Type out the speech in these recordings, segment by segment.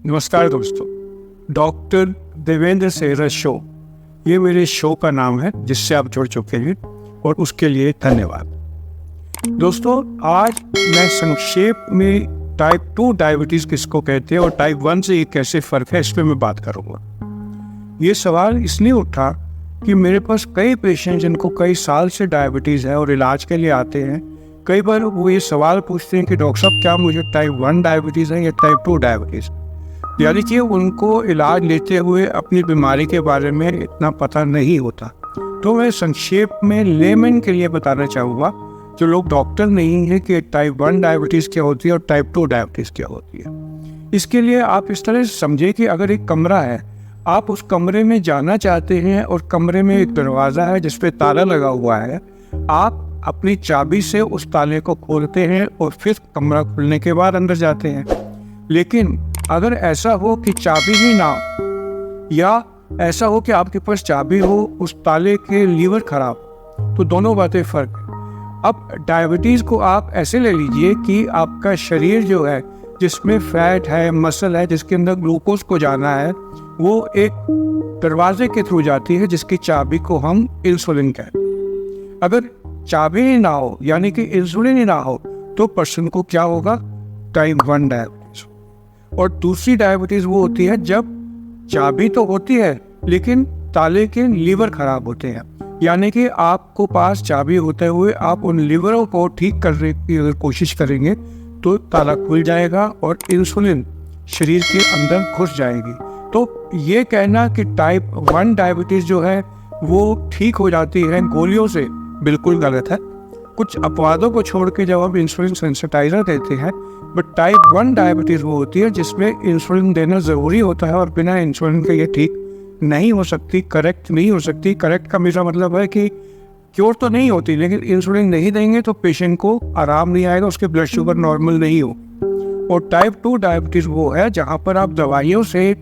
नमस्कार दोस्तों, डॉक्टर देवेंद्र सेहरा शो ये मेरे शो का नाम है जिससे आप जुड़ चुके हैं और उसके लिए धन्यवाद। दोस्तों, आज मैं संक्षेप में टाइप 2 डायबिटीज़ किसको कहते हैं और टाइप 1 से ये कैसे फ़र्क है इस पर मैं बात करूँगा। ये सवाल इसलिए उठा कि मेरे पास कई पेशेंट जिनको कई साल से डायबिटीज़ है और इलाज के लिए आते हैं। कई बार वो ये सवाल पूछते हैं कि डॉक्टर साहब क्या मुझे टाइप 1 डायबिटीज़ है या टाइप 2 डायबिटीज़, यानी कि उनको इलाज लेते हुए अपनी बीमारी के बारे में इतना पता नहीं होता। तो मैं संक्षेप में लेमन के लिए बताना चाहूँगा जो लोग डॉक्टर नहीं है कि टाइप 1 डायबिटीज़ क्या होती है और टाइप 2 डायबिटीज़ क्या होती है। इसके लिए आप इस तरह से समझे कि अगर एक कमरा है, आप उस कमरे में जाना चाहते हैं और कमरे में एक दरवाज़ा है जिस पे ताला लगा हुआ है। आप अपनी चाबी से उस ताले को खोलते हैं और फिर कमरा खुलने के बाद अंदर जाते हैं। लेकिन अगर ऐसा हो कि चाबी ही ना हो या ऐसा हो कि आपके पास चाबी हो, उस ताले के लीवर खराब, तो दोनों बातें फ़र्क है। अब डायबिटीज़ को आप ऐसे ले लीजिए कि आपका शरीर जो है जिसमें फैट है, मसल है, जिसके अंदर ग्लूकोज को जाना है, वो एक दरवाजे के थ्रू जाती है जिसकी चाबी को हम इंसुलिन कहते हैं। अगर चाबी ही ना हो यानी कि इंसुलिन ही ना हो तो पर्सन को क्या होगा? Type 1 diabetes. और दूसरी डायबिटीज़ वो होती है जब चाबी तो होती है लेकिन ताले के लीवर खराब होते हैं, यानी कि आपको पास चाबी होते हुए आप उन लीवरों को ठीक करने की अगर कोशिश करेंगे तो ताला खुल जाएगा और इंसुलिन शरीर के अंदर घुस जाएगी। तो ये कहना कि टाइप 1 डायबिटीज़ जो है वो ठीक हो जाती है गोलियों से, बिल्कुल गलत है। कुछ अपवादों को छोड़ के जब हम इंसुलिन सेंसिटाइजर देते हैं, बट टाइप 1 डायबिटीज़ वो होती है जिसमें इंसुलिन देना ज़रूरी होता है और बिना इंसुलिन के ये ठीक नहीं हो सकती, करेक्ट नहीं हो सकती। करेक्ट का मेरा मतलब है कि क्योर तो नहीं होती, लेकिन इंसुलिन नहीं देंगे तो पेशेंट को आराम नहीं आएगा, उसके ब्लड शुगर नॉर्मल नहीं हो। और टाइप 2 डायबिटीज़ वो है जहाँ पर आप दवाइयों से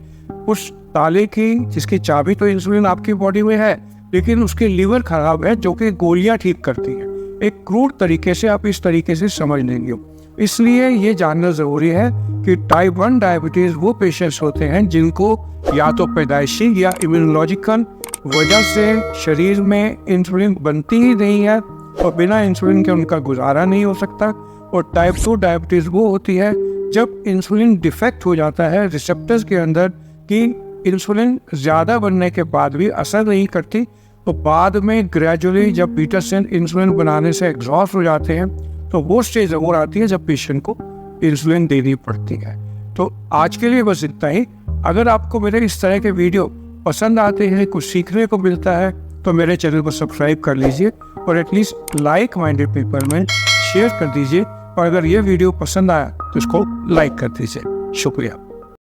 उस ताले की, जिसकी चाबी तो इंसुलिन आपकी बॉडी में है लेकिन उसके लीवर खराब है जो कि गोलियां ठीक करती हैं। एक क्रूड तरीके से आप इस तरीके से समझ लेंगे। इसलिए ये जानना ज़रूरी है कि टाइप 1 डायबिटीज़ वो पेशेंट्स होते हैं जिनको या तो पैदाइशी या इम्यूनोलॉजिकल वजह से शरीर में इंसुलिन बनती ही नहीं है और बिना इंसुलिन के उनका गुजारा नहीं हो सकता। और टाइप 2 डायबिटीज़ वो होती है जब इंसुलिन डिफेक्ट हो जाता है रिसेप्टर्स के अंदर कि इंसुलिन ज़्यादा बनने के बाद भी असर नहीं करती, तो बाद में ग्रेजुअली जब बीटा सेल इंसुलिन बनाने से एग्जॉस्ट हो जाते हैं तो वो स्टेज ज़रूर आती है जब पेशेंट को इंसुलिन देनी पड़ती है। तो आज के लिए बस इतना ही। अगर आपको मेरे इस तरह के वीडियो पसंद आते हैं, कुछ सीखने को मिलता है, तो मेरे चैनल को सब्सक्राइब कर लीजिए और एटलीस्ट लाइक माइंडेड पीपल में शेयर कर दीजिए। और अगर ये वीडियो पसंद आया तो इसको लाइक कर दीजिए। शुक्रिया।